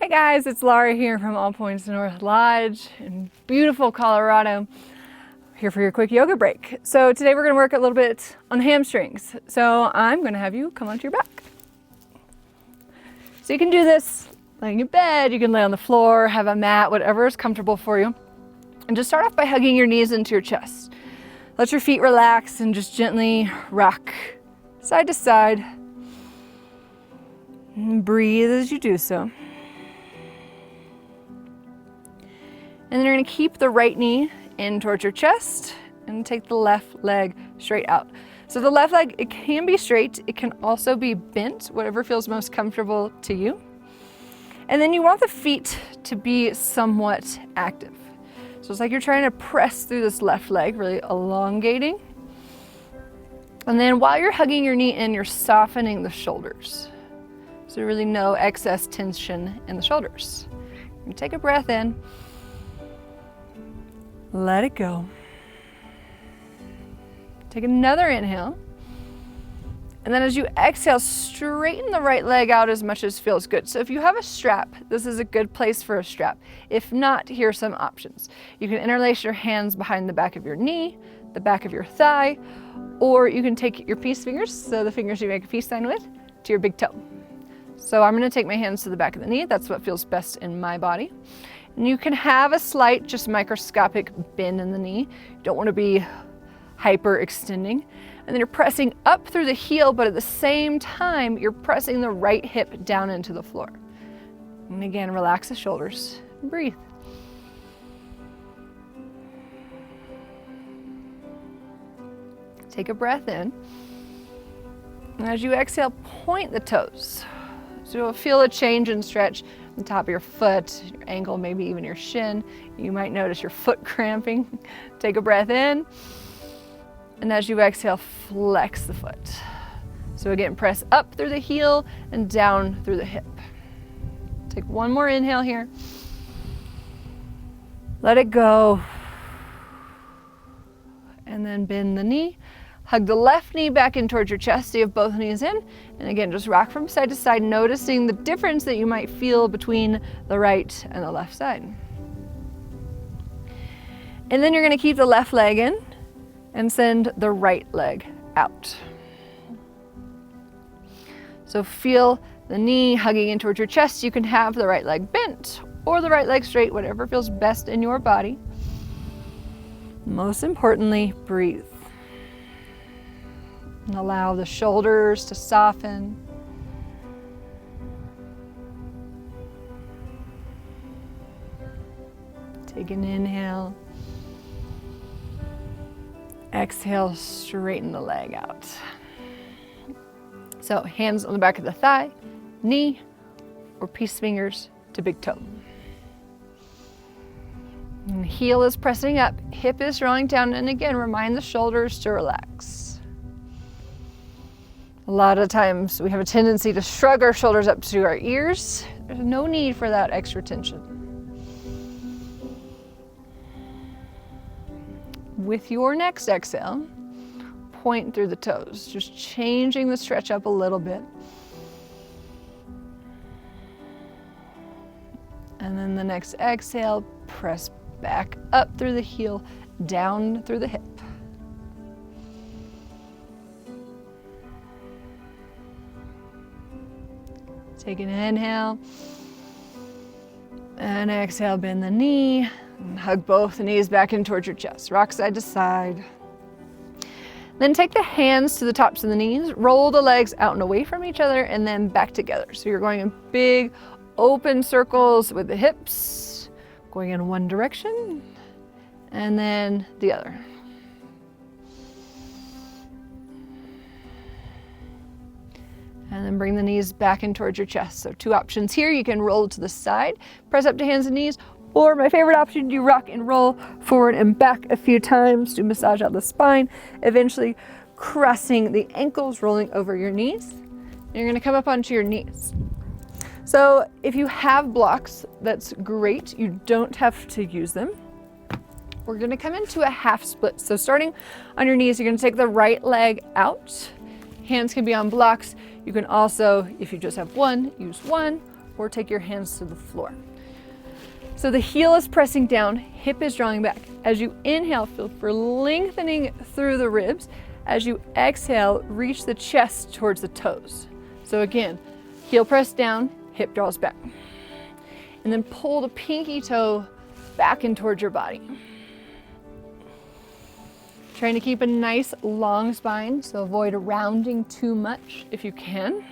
Hey guys, it's Laura here from All Points North Lodge in beautiful Colorado. Here for your quick yoga break. So today we're going to work a little bit on the hamstrings. So I'm going to have you come onto your back. So you can do this laying in bed, you can lay on the floor, have a mat, whatever is comfortable for you. And just start off by hugging your knees into your chest. Let your feet relax and just gently rock side to side. And breathe as you do so. And then you're going to keep the right knee in towards your chest and take the left leg straight out. So the left leg, it can be straight, it can also be bent, whatever feels most comfortable to you. And then you want the feet to be somewhat active. So it's like you're trying to press through this left leg, really elongating. And then while you're hugging your knee in, you're softening the shoulders. So really no excess tension in the shoulders. You take a breath in. Let it go. Take another inhale. And then as you exhale, straighten the right leg out as much as feels good. So if you have a strap, this is a good place for a strap. If not, here are some options. You can interlace your hands behind the back of your knee, the back of your thigh, or you can take your peace fingers, so the fingers you make a peace sign with, to your big toe. So I'm going to take my hands to the back of the knee. That's what feels best in my body. And you can have a slight, just microscopic bend in the knee. You don't want to be hyper extending. And then you're pressing up through the heel, but at the same time, you're pressing the right hip down into the floor. And again, relax the shoulders and breathe. Take a breath in. And as you exhale, point the toes. So you'll feel a change in stretch on the top of your foot, your ankle, maybe even your shin. You might notice your foot cramping. Take a breath in. And as you exhale, flex the foot. So again, press up through the heel and down through the hip. Take one more inhale here. Let it go. And then bend the knee. Hug the left knee back in towards your chest so you have both knees in. And again, just rock from side to side, noticing the difference that you might feel between the right and the left side. And then you're going to keep the left leg in and send the right leg out. So feel the knee hugging in towards your chest. You can have the right leg bent or the right leg straight, whatever feels best in your body. Most importantly, breathe. And allow the shoulders to soften. Take an inhale. Exhale, straighten the leg out. So hands on the back of the thigh, knee, or peace fingers to big toe. And heel is pressing up, hip is rolling down, and again, remind the shoulders to relax. A lot of times we have a tendency to shrug our shoulders up to our ears. There's no need for that extra tension. With your next exhale, point through the toes, just changing the stretch up a little bit. And then the next exhale, press back up through the heel, down through the hip. Take an inhale, and exhale, bend the knee, and hug both knees back in towards your chest. Rock side to side. Then take the hands to the tops of the knees, roll the legs out and away from each other, and then back together. So you're going in big, open circles with the hips, going in one direction, and then the other. And then bring the knees back in towards your chest. So two options here. You can roll to the side, press up to hands and knees, or my favorite option, you rock and roll forward and back a few times to massage out the spine, eventually crossing the ankles, rolling over your knees. And you're gonna come up onto your knees. So if you have blocks, that's great. You don't have to use them. We're gonna come into a half split. So starting on your knees, you're gonna take the right leg out. Hands can be on blocks. You can also, if you just have one, use one, or take your hands to the floor. So the heel is pressing down, hip is drawing back. As you inhale, feel for lengthening through the ribs. As you exhale, reach the chest towards the toes. So again, heel pressed down, hip draws back. And then pull the pinky toe back in towards your body. Trying to keep a nice long spine, so avoid rounding too much if you can.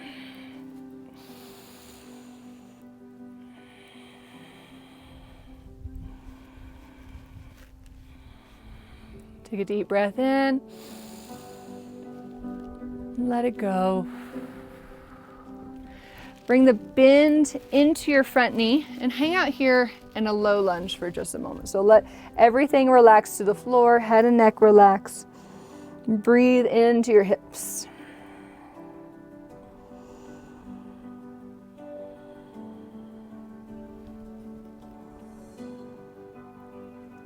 Take a deep breath in. Let it go. Bring the bend into your front knee and hang out here in a low lunge for just a moment. So let everything relax to the floor, head and neck relax. Breathe into your hips.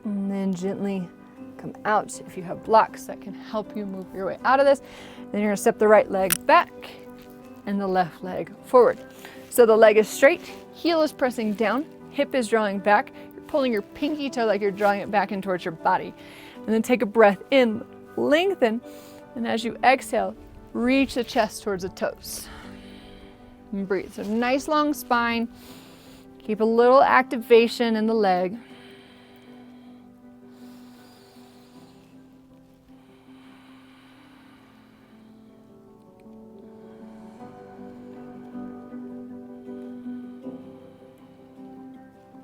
And then gently come out. If you have blocks that can help you move your way out of this, then you're gonna step the right leg back and the left leg forward. So the leg is straight, heel is pressing down, hip is drawing back. You're pulling your pinky toe like you're drawing it back in towards your body. And then take a breath in, lengthen, and as you exhale, reach the chest towards the toes. And breathe. So nice long spine. Keep a little activation in the leg.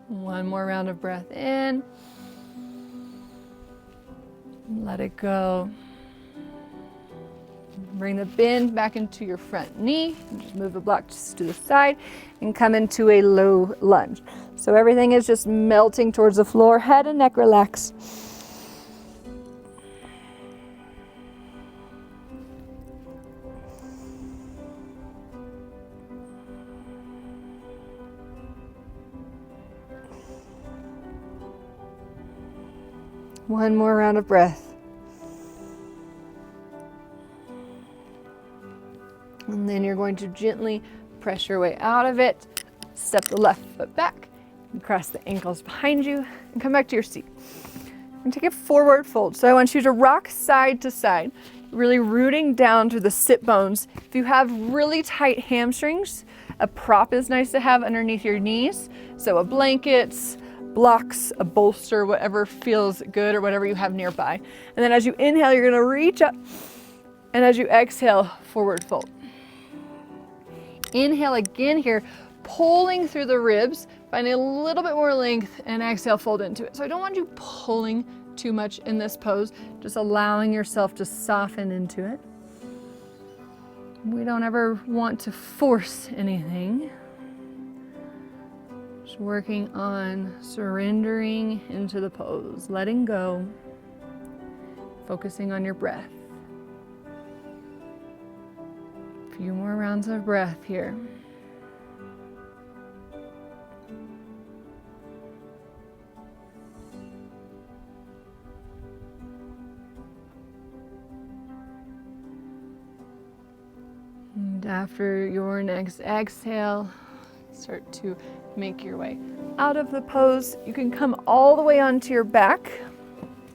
One more round of breath in. Let it go. Bring the bend back into your front knee. Just move the block just to the side and come into a low lunge. So everything is just melting towards the floor. Head and neck relax. One more round of breath. And then you're going to gently press your way out of it. Step the left foot back and cross the ankles behind you and come back to your seat. And take a forward fold. So I want you to rock side to side, really rooting down through the sit bones. If you have really tight hamstrings, a prop is nice to have underneath your knees. So a blanket, blocks, a bolster, whatever feels good or whatever you have nearby. And then as you inhale, you're gonna reach up. And as you exhale, forward fold. Inhale again here, pulling through the ribs, finding a little bit more length, and exhale, fold into it. So I don't want you pulling too much in this pose, just allowing yourself to soften into it. We don't ever want to force anything. Just working on surrendering into the pose, letting go, focusing on your breath. A few more rounds of breath here. And after your next exhale, start to make your way out of the pose. You can come all the way onto your back.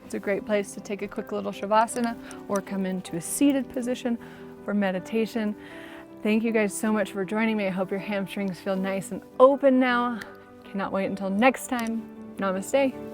It's a great place to take a quick little shavasana or come into a seated position for meditation. Thank you guys so much for joining me. I hope your hamstrings feel nice and open now. Cannot wait until next time. Namaste.